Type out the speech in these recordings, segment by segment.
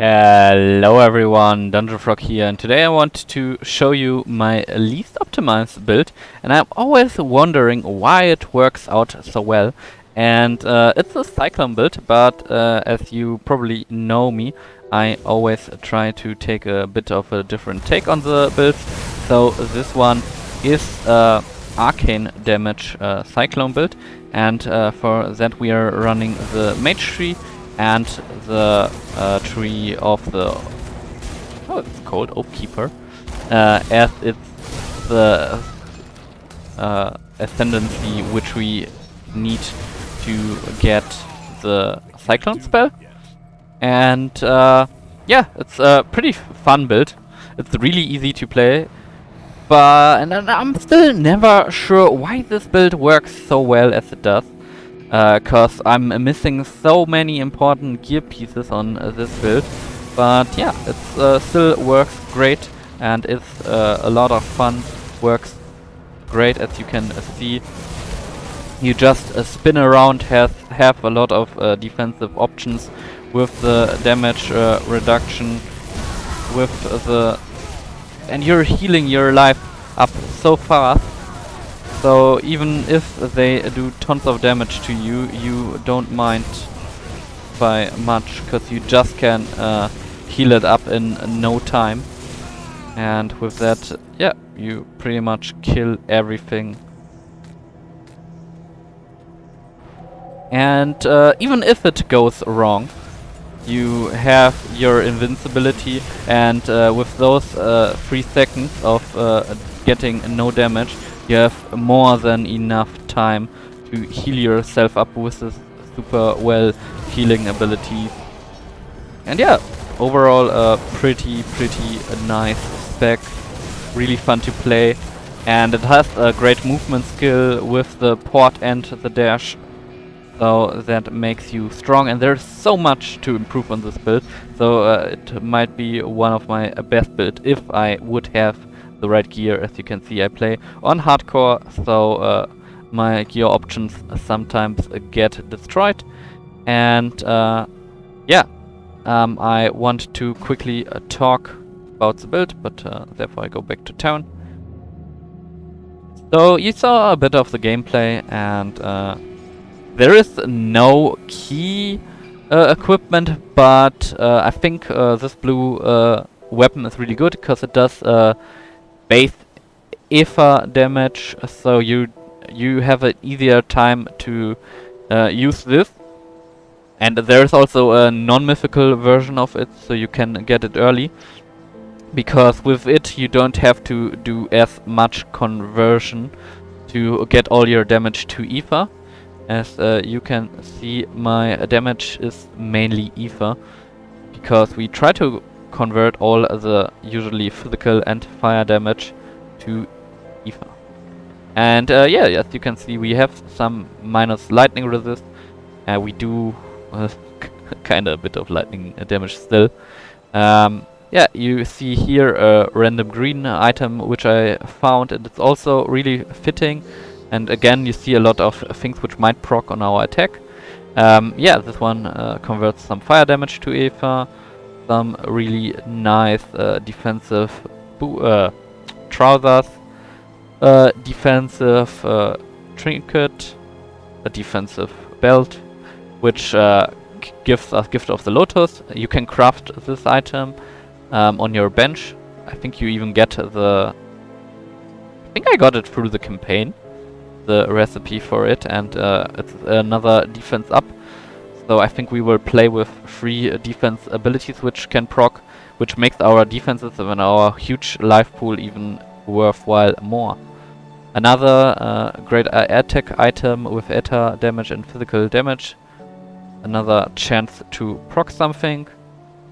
Hello everyone, Dungeon Frog here, and today I want to show you my least optimized build, and I'm always wondering why it works out so well. And it's a Cyclone build, but as you probably know me, I always try to take a bit of a different take on the builds. So this one is arcane damage Cyclone build, and for that we are running the mage tree and the tree of the it's called Oak Keeper, as it's the ascendancy which we need to get the Cyclone spell. And yeah, it's a pretty fun build. It's really easy to play, and I'm still never sure why this build works so well as it does. Cause I'm missing so many important gear pieces on this build, but yeah, it still works great and it's a lot of fun. Works great, as you can see. You just spin around, have a lot of defensive options with the damage reduction, and you're healing your life up so fast. So even if they do tons of damage to you, you don't mind by much, because you just can heal it up in no time. And with that, yeah, you pretty much kill everything. And even if it goes wrong, you have your invincibility, and with those 3 seconds of getting no damage, you have more than enough time to heal yourself up with this super well healing abilities. And yeah, overall a pretty nice spec, really fun to play, and it has a great movement skill with the port and the dash, so that makes you strong, and there's so much to improve on this build, so it might be one of my best builds if I would have the right gear. As you can see, I play on hardcore, so my gear options sometimes get destroyed. And yeah, I want to quickly talk about the build, but therefore I go back to town. So you saw a bit of the gameplay, and there is no key equipment, but I think this blue weapon is really good because it does base Aether damage, so you have an easier time to use this. And there is also a non-mythical version of it, so you can get it early, because with it you don't have to do as much conversion to get all your damage to Aether. As you can see, my damage is mainly Aether, because we try to convert all the usually physical and fire damage to Aether. And yeah, as you can see, we have some minus lightning resist. We do kinda a bit of lightning damage still. Yeah, you see here a random green item which I found, and it's also really fitting. And again, you see a lot of things which might proc on our attack. Yeah, this one converts some fire damage to Aether, some really nice defensive trousers, defensive trinket, a defensive belt, which gives us Gift of the Lotus. You can craft this item on your bench. I think you even get I think I got it through the campaign, the recipe for it, and it's another defense up. So I think we will play with 3 defense abilities which can proc, which makes our defenses and our huge life pool even worthwhile more. Another great attack item with Aether damage and physical damage. Another chance to proc something.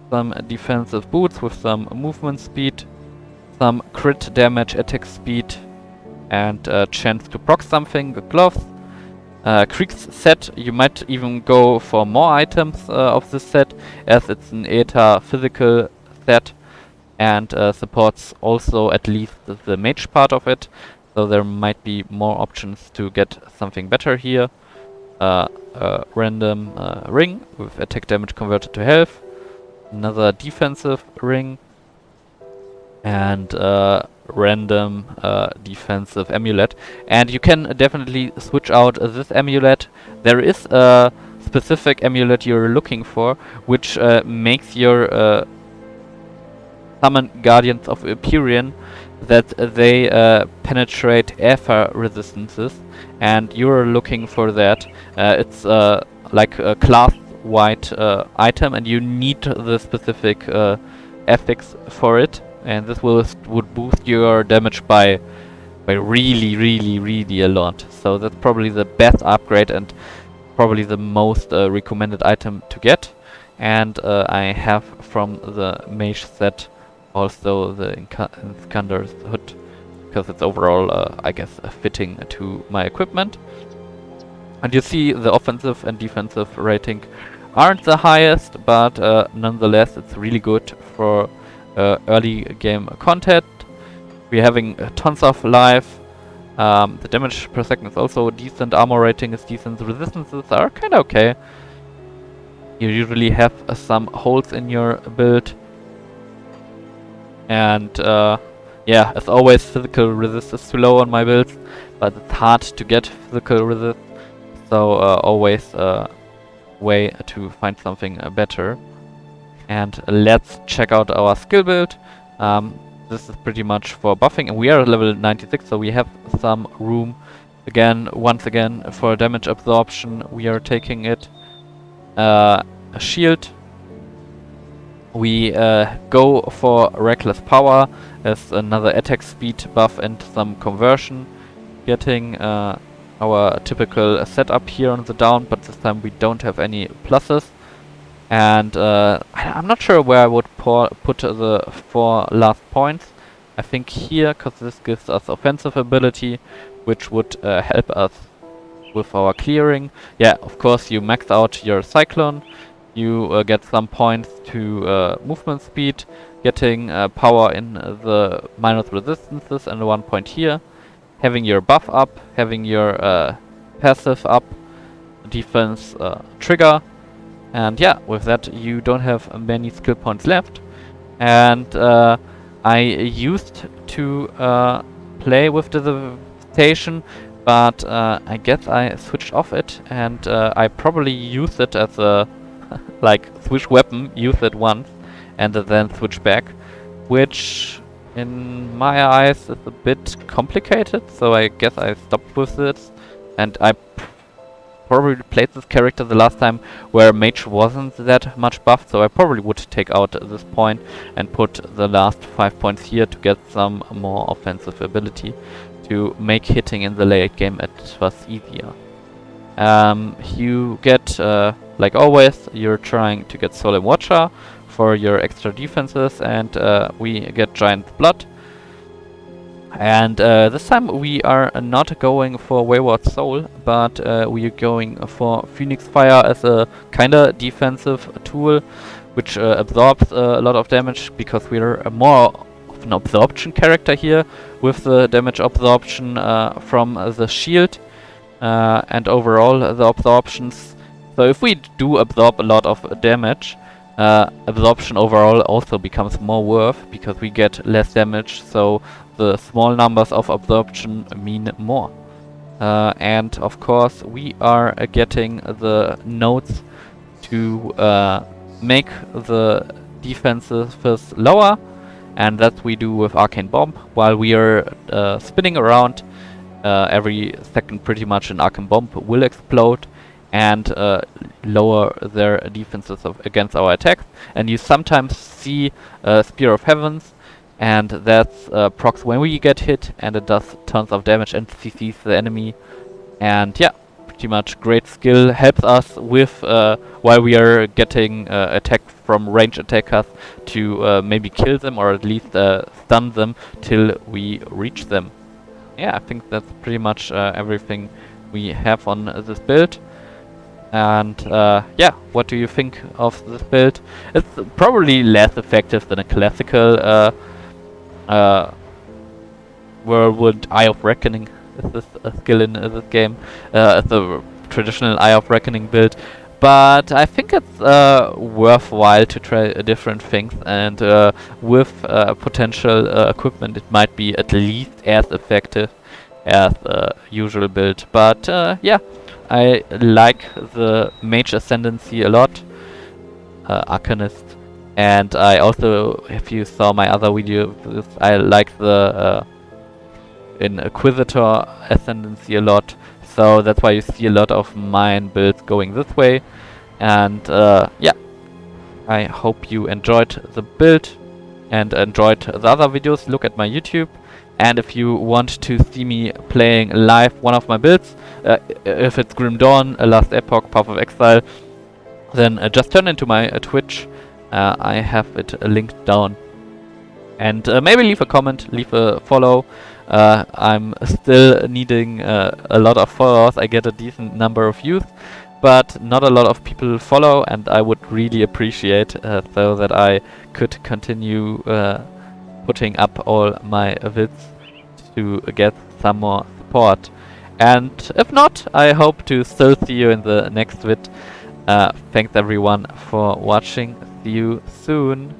Some defensive boots with some movement speed. Some crit damage, attack speed, and a chance to proc something, gloves. Krieg's set, you might even go for more items of this set, as it's an Aether physical set, and supports also at least the mage part of it, so there might be more options to get something better here. A random ring with attack damage converted to health, another defensive ring, and random defensive amulet. And you can definitely switch out this amulet. There is a specific amulet you're looking for, which makes your summon Guardians of Empyrean that they penetrate Aether resistances, and you're looking for that. It's like a class-wide item, and you need the specific affix for it, and this would boost your damage by really a lot. So that's probably the best upgrade and probably the most recommended item to get. And I have from the mage set also the Iskandar's hood, because it's overall, I guess, fitting to my equipment. And you see the offensive and defensive rating aren't the highest, but nonetheless it's really good for early game content. We're having tons of life. The damage per second is also decent, armor rating is decent, the resistances are kinda okay. You usually have some holes in your build. And yeah, as always, physical resist is too low on my builds, but it's hard to get physical resist, so always a way to find something better. And let's check out our skill build. This is pretty much for buffing, and we are level 96, so we have some room once again for damage absorption. We are taking it. A shield. We go for Reckless Power as another attack speed buff and some conversion. Getting our typical setup here on the down, but this time we don't have any pluses. And I'm not sure where I would put the 4 last points. I think here, because this gives us offensive ability, which would help us with our clearing. Yeah, of course you max out your Cyclone. You get some points to movement speed, getting power in the minus resistances and 1 point here. Having your buff up, having your passive up, defense trigger. And yeah, with that you don't have many skill points left. And I used to play with the station, but I guess I switched off it, and I probably used it as a like switch weapon, use it once, and then switch back, which in my eyes is a bit complicated, so I guess I stopped with it. And I probably played this character the last time where mage wasn't that much buffed, so I probably would take out this point and put the last 5 points here to get some more offensive ability to make hitting in the late game at first easier. You get, like always, you're trying to get Solemn Watcher for your extra defenses, and we get Giant's Blood. And this time we are not going for Wayward Soul, but we are going for Phoenix Fire as a kinda defensive tool, which absorbs a lot of damage, because we're more of an absorption character here, with the damage absorption from the shield. And overall the absorptions. So if we do absorb a lot of damage, absorption overall also becomes more worth, because we get less damage, so the small numbers of absorption mean more. And of course we are getting the nodes to make the defenses lower, and that we do with Arcane Bomb, while we are spinning around. Every second pretty much an Arcane Bomb will explode and lower their defenses against our attacks. And you sometimes see Spear of Heavens, and that's procs when we get hit, and it does tons of damage and CCs the enemy. And yeah, pretty much great skill, helps us with while we are getting attacked from range attackers to maybe kill them, or at least stun them till we reach them. Yeah, I think that's pretty much everything we have on this build. And yeah, what do you think of this build? It's probably less effective than a classical Whirlwind Eye of Reckoning. Is this a skill in this game? It's a traditional Eye of Reckoning build. but I think it's worthwhile to try different things, and with potential equipment it might be at least as effective as the usual build. But yeah, I like the Mage Ascendancy a lot, Arcanist, and I also, if you saw my other video, I like the Inquisitor Ascendancy a lot, so that's why you see a lot of mine builds going this way. And yeah, I hope you enjoyed the build and enjoyed the other videos. Look at my YouTube, and if you want to see me playing live one of my builds, if it's Grim Dawn, Last Epoch, Path of Exile, then just turn into my Twitch. I have it linked down. And maybe leave a comment, leave a follow. I'm still needing a lot of followers. I get a decent number of views, but not a lot of people follow, and I would really appreciate so that I could continue putting up all my vids to get some more support. And if not, I hope to still see you in the next vid. Thanks everyone for watching. See you soon.